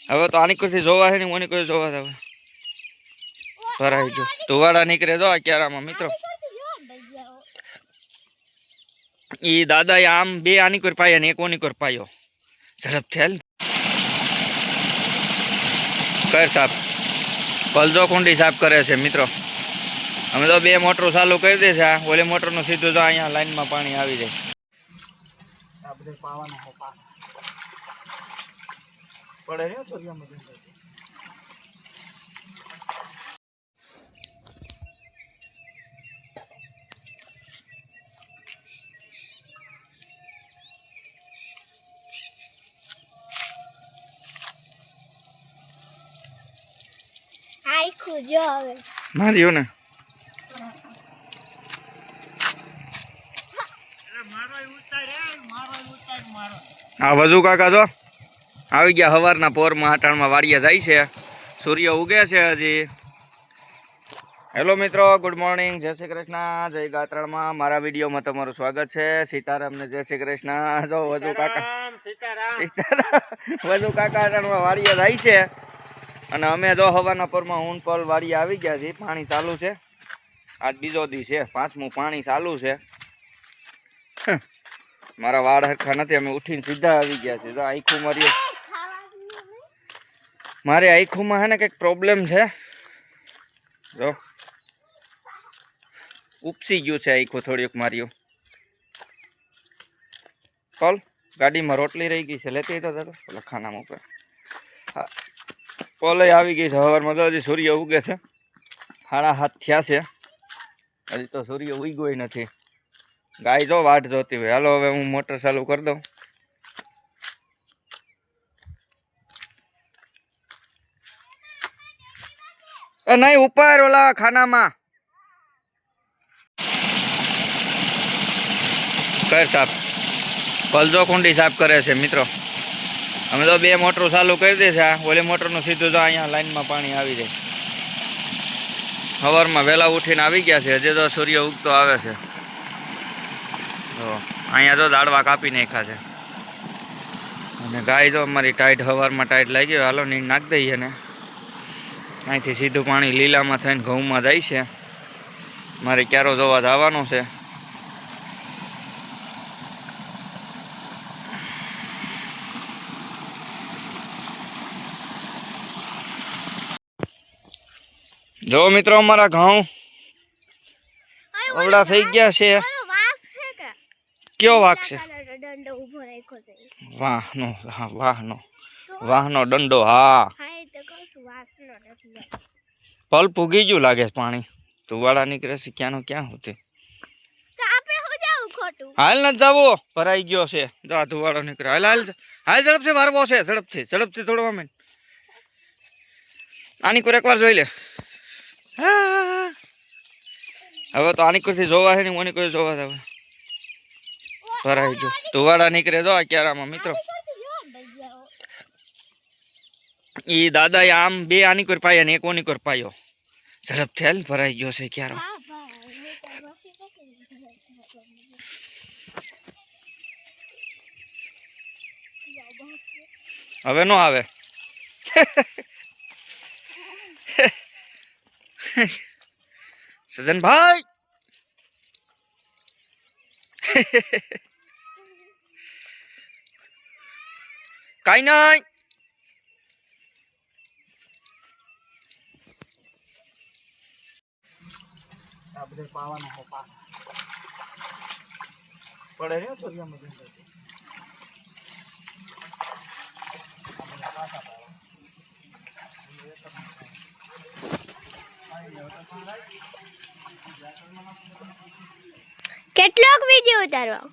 હવે તો આની કરતી જોવા છે ને ઓની કોઈ જોવા હવે ભરાઈ ગયો ધુવાડા નીકળે જો ક્યારામાં મિત્રો ઈ દાદા આમ બે આની કોર પાયા ને એક ઓની કોર પાયો ઝડપ થેલ કર સાફ પલજો કુંડી સાફ કરે છે મિત્રો અમે તો બે મોટરો ચાલુ કરી દે છે ઓલી મોટરનું સીધું જો અહીંયા લાઈનમાં પાણી આવી જાય આ બધે પાવાનો હો પાસ પડે ને ચોરિયામાં આઈ ખુજો હવે માર્યો ને આ વજુ કાકા જો આવી ગયા સવારના પોરમાં હાટાણમાં વાડિયા જાય છે સૂર્ય ઉગે છે હજી હેલો મિત્રો ગુડ મોર્નિંગ જય શ્રી કૃષ્ણ જય ગાત્રાળમાં મારા વિડીયોમાં તમારું સ્વાગત છે સીતારામ ને જય શ્રી કૃષ્ણ જો વજુ કાકા સીતારામ વજુ કાકા હાટાણમાં વાડિયા જાય છે અને અમે જો હવાના પોરમાં ઊન પલ વાડિયા આવી ગયા છીએ પાણી ચાલુ છે આજ બીજો દી છે પાંચમું પાણી ચાલુ છે મારા વાળ હરખા નથી અમે ઉઠીને સીધા આવી ગયા છે જો આખું માર્યું મારે આખુંમાં હે ને કંઈક પ્રોબ્લેમ છે જો ઉપસી ગયું છે આખું થોડીક માર્યું કોલ ગાડીમાં રોટલી રહી ગઈ છે લેતી તો દાદા પેલા ખાનામાં ઉપર હા પોલે આવી ગઈ છે સવારમાં તો હજી સૂર્ય ઉગે છે 7:30 થયા છે હજી તો સૂર્ય ઉગ્યો નથી ગાય જો વાટ જોતી હોય હાલો હવે હું મોટર ચાલુ કરી દઉં નહીં ઉપર ઓલા ખાનામાં કર સાફ પલજો કુંડી સાફ કરે છે મિત્રો અમે તો બે મોટરો ચાલુ કરી દે છે ઓલી મોટરનું સીધું જો અહીંયા લાઈનમાં પાણી આવી જાય સવારમાં વહેલા ઉઠીને આવી ગયા છે હજી તો સૂર્ય ઉગતો આવે છે તો અહીંયા તો દાડવા કાપી નાખ્યા છે અને ગાય જો અમારી ટાઈટ સવારમાં ટાઈટ લાગી હાલો નીંદ નાખી દઈએ ને અહીંથી સીધું પાણી લીલામાં થઈને ઘઉંમાં જાય છે મારે ક્યારો જોવા જવાનો છે જો મિત્રો અમારા ઘઉં ઓવડા થઈ ગયા છે કયો વાઘ છે વાહનો દંડો હા પલ પૂગી ગયું લાગે પાણી તુવાડા નીકળે છે ક્યાંનો ક્યાં હોતી હાલ ન જવો ભરાઈ ગયો છે જો આ તુવાડો નીકળે હાલ હાલ હાલ ઝડપથી વારવો છે ઝડપથી થોડો અમે આની કોર એકવાર જોઈ લે હવે તો આની કરતી જોવા છે ને ઓની કોઈ જોવા હવે ભરાઈ ગયો તુવાડા નીકળે જો ક્યારામાં મિત્રો ઈ દાદા આમ બે આની કોર પાયા ને એક ઓની કોર પાયો ઝડપ થેલ ભરાઈ ગયો છે ક્યારો હવે નો આવે સજનભાઈ કાઈ નહીં આ બધે પાવાનો હો પાસ પડે ને ચોરિયામાં કેટલોક વિડિયો ઉતારવા